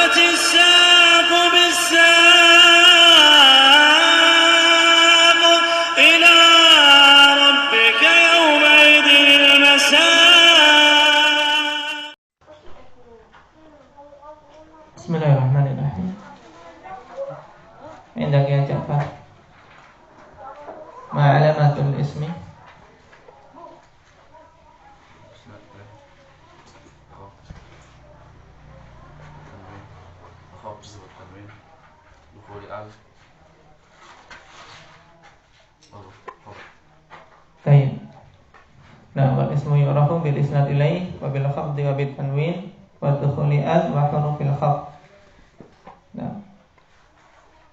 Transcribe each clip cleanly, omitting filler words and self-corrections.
والتفت الساق بالساق إلى ربك يومئذ المساق. Bismillahirrahmanirrahim. Indak ya Ja'far. Ma'alamatul ismi. Tayyib. Nah, wal ismu yu'rafu bil isnad ilaih wa bil khafdi wa bit tanwin wa dukhuli al wa hurufil khafd. Nah,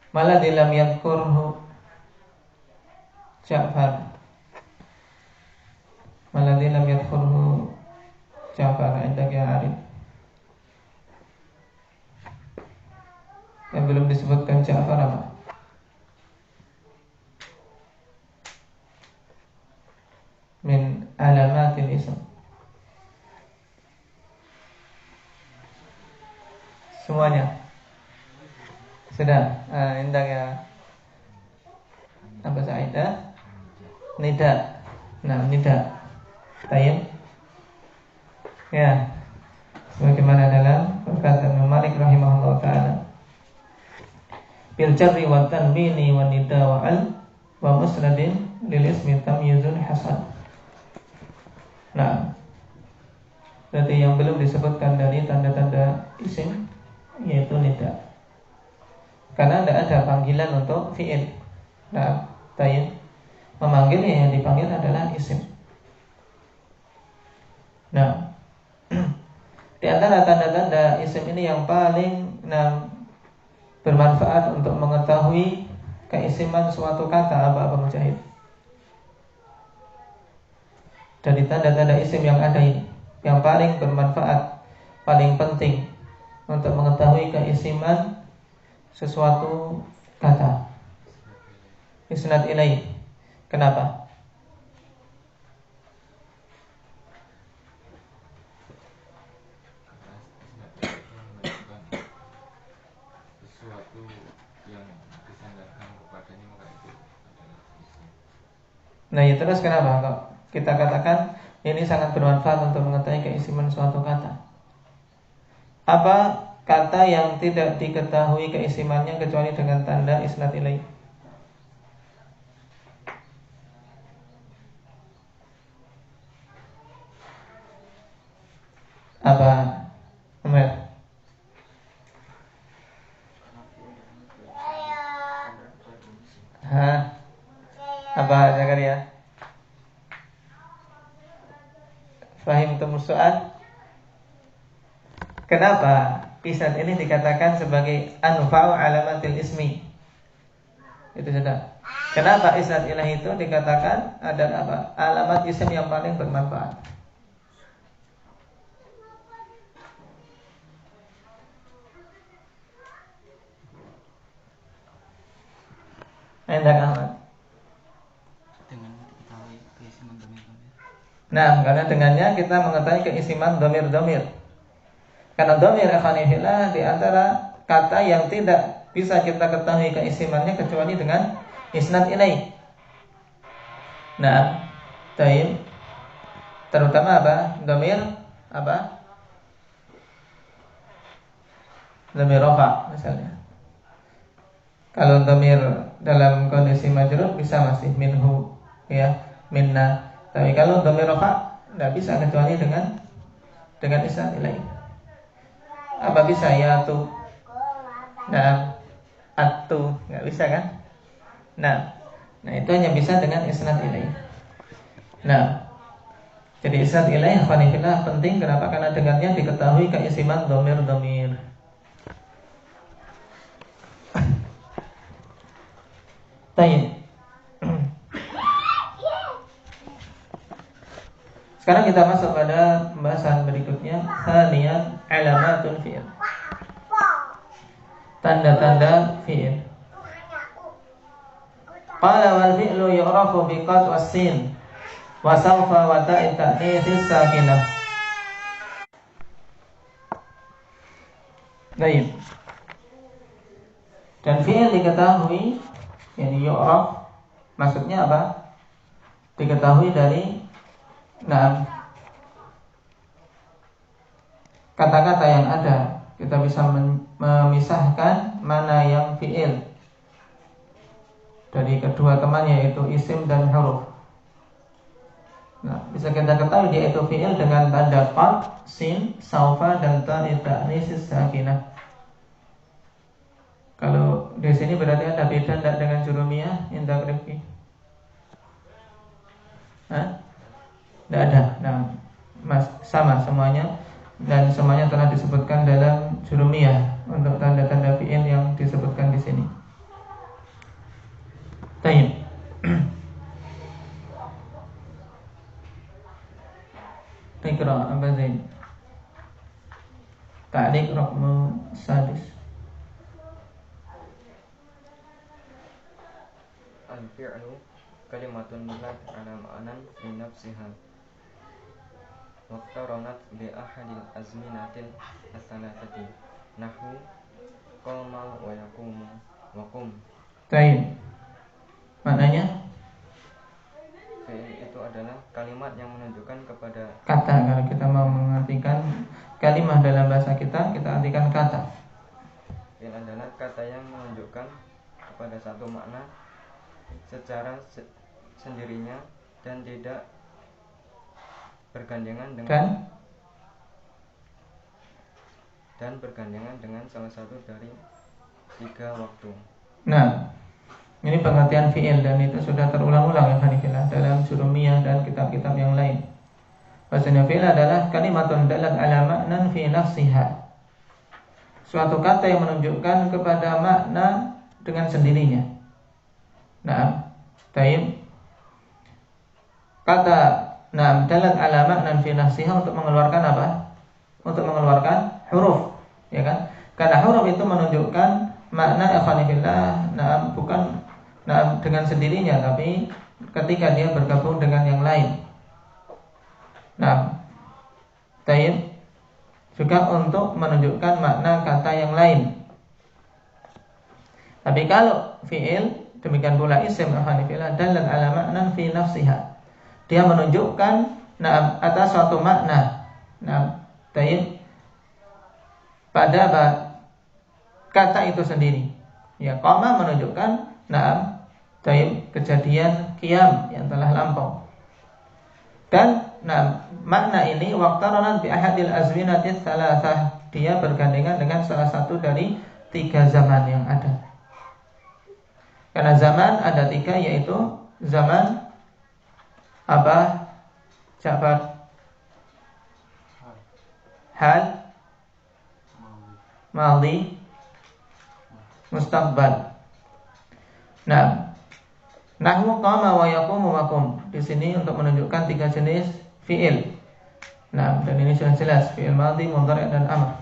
maladhi lam yadhkurhu Ja'far. Maladhi lam yadhkurhu Ja'far indak ya Arif. Yang belum disebutkan Ja'far apa? Min alamatil ism. Semuanya sudah. Indah ya apa Sa'idah? Nida. Nah, nida. Tayyib. Ya. Sebagaimana dalam perkataan Malik rahimahullah ta'ala, bil jarri wa tanwini wa nida wa al wa musnadin lil ismi tamyizun hasan. Nah, berarti yang belum disebutkan dari tanda-tanda isim yaitu nida. Karena tidak ada panggilan untuk fi'il. Nah, tayyib. Memanggilnya yang dipanggil adalah isim. Nah, di antara tanda-tanda isim ini yang paling bermanfaat untuk mengetahui keisiman suatu kata apa Mujahid? Dari tanda-tanda isim yang ada ini, yang paling bermanfaat, paling penting untuk mengetahui keisiman sesuatu kata, isnad ilaih. Kenapa? Sesuatu yang disandarkan kepadanya maka itu adalah isim. Nah, ya terus kenapa kok kita katakan ini sangat bermanfaat untuk mengetahui keisiman suatu kata? Apa kata yang tidak diketahui keisimannya kecuali dengan tanda isnad ilaih? Apa? Umar? Hah? Apa Zakaria? Fahim soal? Kenapa isnad ini dikatakan sebagai anfa'u alamatil ismi? Itu sudah. Kenapa isnad ilaih itu dikatakan adalah apa? Alamat isim yang paling bermanfaat. Endak Ahmad. Dengan diketahui keisiman domir-domir. Nah, karena dengannya kita mengetahui keisiman domir-domir. Karena domir akhanifillah di antara kata yang tidak bisa kita ketahui keisimannya kecuali dengan isnad ilaih. Nah, tayyib. Terutama apa? Domir apa? Domir rafa misalnya. Kalau domir dalam kondisi majrur bisa masih minhu, ya, minna. Tapi kalau domir rafa tidak bisa kecuali dengan isnad ilaih. Apa bisa ya tu? Nah, atu nggak bisa kan? Nah itu hanya bisa dengan isnad ilaih. Nah, jadi isnad ilaih khonifillah penting. Kenapa? Karena dengannya diketahui keisiman domir-domir. Tayyib. Sekarang kita masuk pada pembahasan berikutnya, thaniyan alamatun fi'il. Tanda-tanda fi'il. Qala wal fi'lu yu'rafu bi qad was-sin wa sawfa wa ta'i ta'nitsis sakinah. Baik. Dan fi'il diketahui, yani yu'raf, maksudnya apa? Diketahui dari kata-kata yang ada. Kita bisa memisahkan mana yang fi'il dari kedua temannya, yaitu isim dan huruf. Nah, bisa kita ketahui dia itu fi'il dengan tanda qad, sin, saufa, dan ta ta'nis sakinah. Kalau di sini berarti ada beda tidak dengan jurumiyah, indah Rifki? Tidak ada. Nah, sama semuanya, dan semuanya telah disebutkan dalam jurumiyah untuk tanda-tanda fi'il yang disebutkan di sini. Baik. Ikra Aba Zain. Ta'liq raqmu sadis. Al-fi'lu kalimatun lat ala ma'nan fi nafsiha waqtaranat bi ahadil azminatil as-salatati nahwu qama wa yaqumu wa qum. Baik. Maknanya Fi'il itu adalah kalimat yang menunjukkan kepada kata. Kalau kita mau mengartikan kalimat dalam bahasa kita artikan kata. Fi'il adalah kata yang menunjukkan kepada satu makna secara sendirinya dan tidak bergandengan dengan salah satu dari 3 waktu. Nah, ini pengertian fi'il, dan itu sudah terulang-ulang ya Hanifillah dalam jurumiyah dan kitab-kitab yang lain. Bahasanya fi'il adalah kalimatun dalat ala ma'nan fi nafsiha, suatu kata yang menunjukkan kepada makna dengan sendirinya. Nah, taib. Kata dalat ala ma'nan fi nafsiha untuk mengeluarkan apa? Untuk mengeluarkan huruf, ya kan? Karena huruf itu menunjukkan makna ikhwanifillah, bukan dengan sendirinya, tapi ketika dia bergabung dengan yang lain. Taib juga untuk menunjukkan makna kata yang lain. Tapi kalau fi'il, demikian pula isim ikhwanifillah, dalat ala ma'nan fi nafsiha, dia menunjukkan atas suatu makna. Taib pada kata itu sendiri. Ya, qama menunjukkan taib kejadian qiyam yang telah lampau. Dan makna ini waqtaranat bi ahadil azminatis salasah, dia bergandengan dengan salah satu dari 3 zaman yang ada. Karena zaman ada 3, yaitu zaman apa? Ja'far? Hal, madhi, mustaqbal. Nahwu qama wa yaqumu wa qum. Di sini untuk menunjukkan 3 jenis fi'il. Dan ini sudah jelas, fi'il madhi, mudhari' dan amr.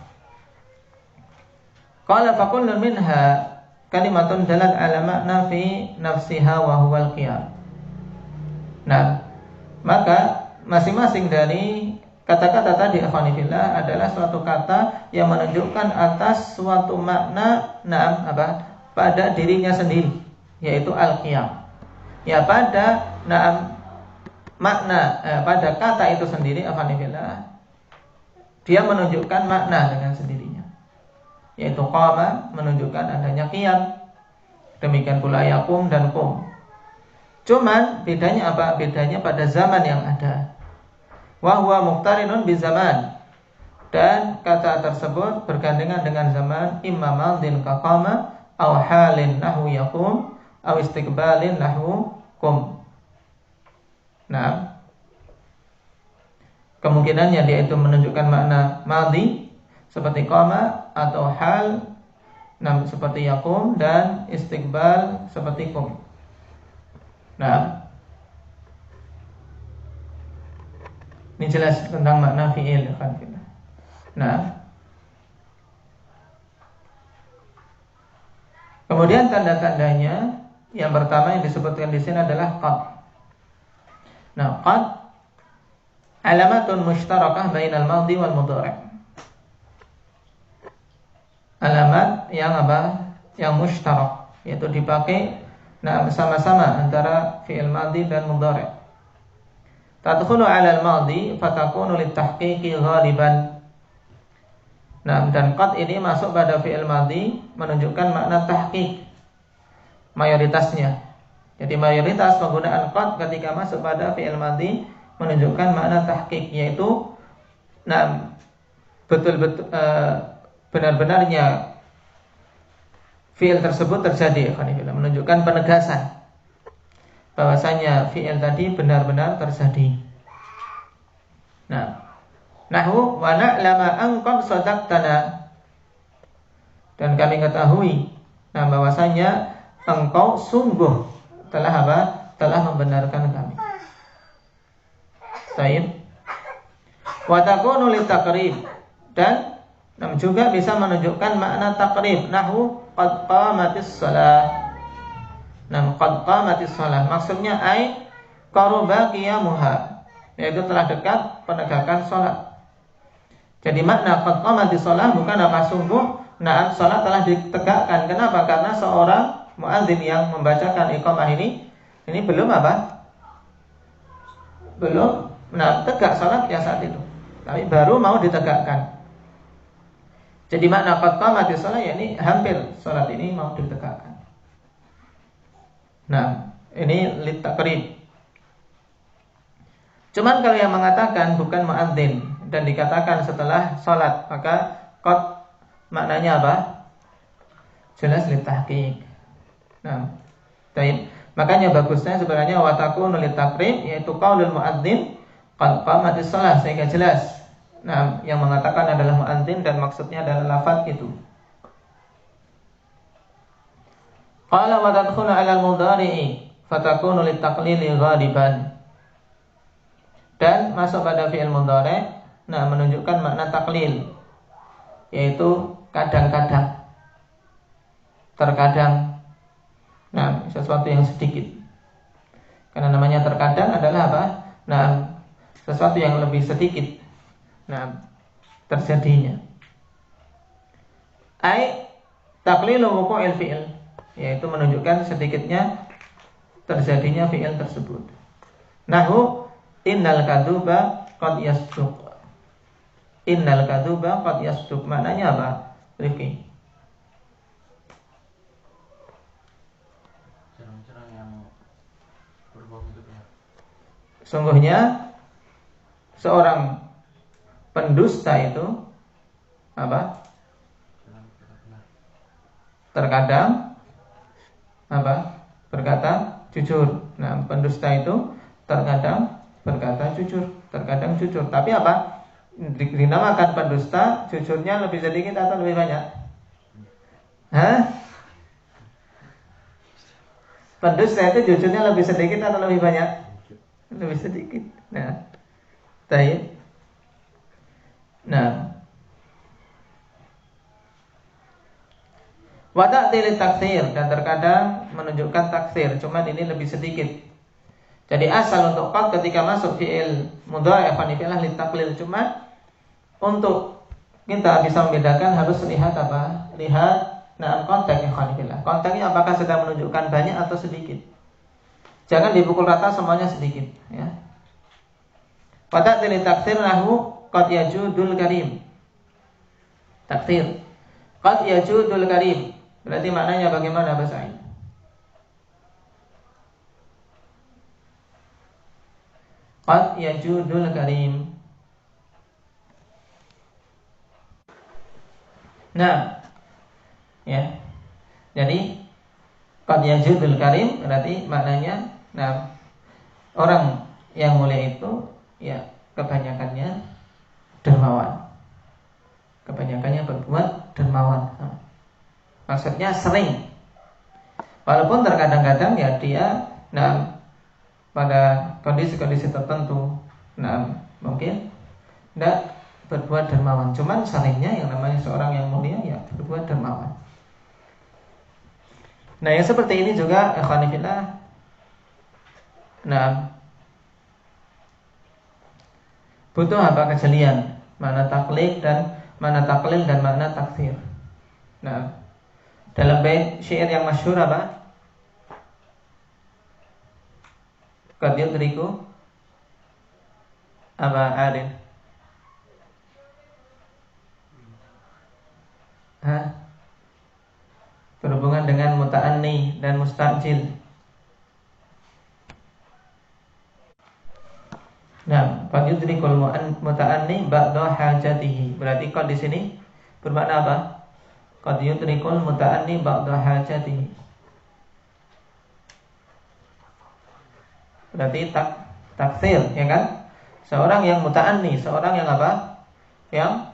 Qala fa kullun minha kalimatun dalat ala ma'na fi nafsiha wa huwal qiyam. Maka masing-masing dari kata-kata tadi ikhwanifillah adalah suatu kata yang menunjukkan atas suatu makna pada dirinya sendiri, yaitu al-qiyam. Ya, pada makna pada kata itu sendiri ikhwanifillah, dia menunjukkan makna dengan sendirinya, yaitu qama menunjukkan adanya qiyam, demikian pula yaqum dan qum. Cuman bedanya apa? Bedanya pada zaman yang ada. Wa huwa muqtarinun bi zaman, dan kata tersebut bergandengan dengan zaman, imma madin ka qama aw halin nahwu yaqum aw istiqbalin nahwu qum. Kemungkinannya dia itu menunjukkan makna madhi seperti qama, atau hal seperti yaqum, dan istiqbal seperti qum. Ini jelas tentang makna fi'il. Kemudian tanda-tandanya yang pertama yang disebutkan di sini adalah qad. Qad alamatun mushtarakah bainal madhi wal mudhari'. yang apa? Yang mushtarak, yaitu dipakai bersama-sama antara fi'il madhi dan mudhari'. Tadkhulu 'ala al-madhi fatakunu litahqiqi ghaliban. Dan qad ini masuk pada fi'il madhi menunjukkan makna tahqiq, mayoritasnya. Jadi mayoritas penggunaan qad ketika masuk pada fi'il madhi menunjukkan makna tahqiq, yaitu betul-betul benar-benarnya fi'il tersebut terjadi, menunjukkan penegasan bahwasanya fi'il tadi benar-benar terjadi. Nahwu wa na'lama an qad sadaqtana, dan kami ketahui bahwasanya engkau sungguh telah apa? Telah membenarkan kami. Baik. Wa takunu litaqrib, dan juga bisa menunjukkan makna taqrib. Nahwu qad qamatis shalah. Qad qamatis shalah maksudnya ai qaruba qiyamuha, yaitu telah dekat penegakan salat. Jadi makna qad qamatis shalah bukan apa sungguh salat telah ditegakkan. Kenapa? Karena seorang muadzin yang membacakan iqamah ini belum apa? Belum tegak salat ya saat itu, tapi baru mau ditegakkan. Jadi makna qad qamatis shalah yakni hampir salat ini mau ditegakkan. Ini litaqrib. Cuman kalau yang mengatakan bukan muadzin dan dikatakan setelah salat, maka qad maknanya apa? Jelas litahqiq. Baik. Makanya bagusnya sebenarnya wa takunu litaqrib, yaitu qaulul muadzin qad qamatis shalah, sehingga jelas yang mengatakan adalah muadzin dan maksudnya adalah lafaz itu. Qala wa tadkhulu 'ala al-mudhari'i fatakunu litaqlili ghaliban. Dan masuk pada fi'il mudhari' menunjukkan makna taklil, yaitu kadang-kadang, terkadang, sesuatu yang sedikit. Karena namanya terkadang adalah apa? Sesuatu yang lebih sedikit terjadinya. Ai taqlilu wuqu'il fi'il, yaitu menunjukkan sedikitnya terjadinya fi'il tersebut. Nahu innal kadzuba qad yasduq. Innal kadzuba qad yasduq maknanya apa? Rifki. Cerang-cerang yang berbohong itu benar. Sungguhnya seorang pendusta itu apa? Terkadang apa? Berkata jujur. Pendusta itu terkadang berkata jujur, terkadang jujur. Tapi apa? Dinamakan pendusta, jujurnya lebih sedikit atau lebih banyak? Pendusta itu jujurnya lebih sedikit atau lebih banyak? Lebih sedikit. Baik. Wa ta'til taksir, dan terkadang menunjukkan taksir, cuman ini lebih sedikit. Jadi asal untuk qad ketika masuk fi'il mudhari' fi'lah litaqlil, cuman untuk kita bisa membedakan harus lihat apa? Lihat konteks ikhwanillah. Konteksnya apakah sedang menunjukkan banyak atau sedikit. Jangan dipukul rata semuanya sedikit, ya. Wa ta'til taksir lahu qad yajudul karim. Taksir. Qad yajudul karim. Berarti maknanya bagaimana bahasa ini? Qad yajudul karim. Ya. Jadi qad yajudul karim berarti maknanya orang yang mulia itu ya kebanyakannya dermawan. Kebanyakannya berbuat dermawan. Maksudnya sering. Walaupun terkadang-kadang ya dia pada kondisi-kondisi tertentu mungkin tidak berbuat dermawan. Cuman seringnya yang namanya seorang yang mulia ya berbuat dermawan. Yang seperti ini juga ikhwanillah butuh apa? Kejelian, mana taklil dan mana taksir. Dalam bait syair yang masyhur apa? Qad yudriku apa Arif? Berhubungan dengan muta'anni dan mustajil. Nah, qad yudrikul muta'anni ba'da hajatihi. Berarti qad di sini bermakna apa? Qad yudrikul muta'anni ba'da hajatihi. Berarti taksir, ya kan? Seorang yang muta'anni, seorang yang apa? Yang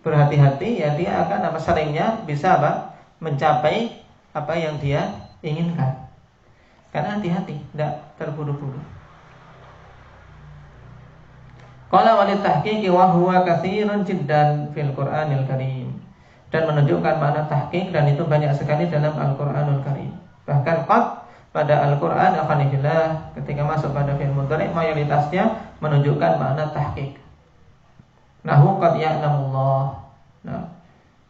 berhati-hati, ya dia akan apa seringnya bisa apa? Mencapai apa yang dia inginkan. Karena hati-hati, tidak terburu-buru. Qala walit tahqiqi wa huwa katsirun jiddan fil Qur'anil Karim. Dan menunjukkan makna tahqiq dan itu banyak sekali dalam Al-Qur'anul Karim. Bahkan qad pada Al-Qur'an alhamdulillah ketika masuk pada fi'il mudhari mayoritasnya menunjukkan makna tahqiq. Nahu qad ya'lamullah. Nah,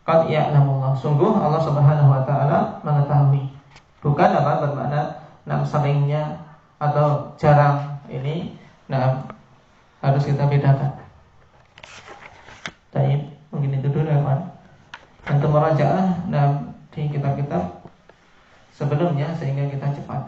qad ya'lamullah. Sungguh Allah Subhanahu wa taala mengetahui. Bukan apa bermakna seringnya atau jarang. Ini harus kita bedakan. Baik, mungkin itu dulu ya kawan. Untuk merajaah di kitab-kitab sebelumnya sehingga kita cepat.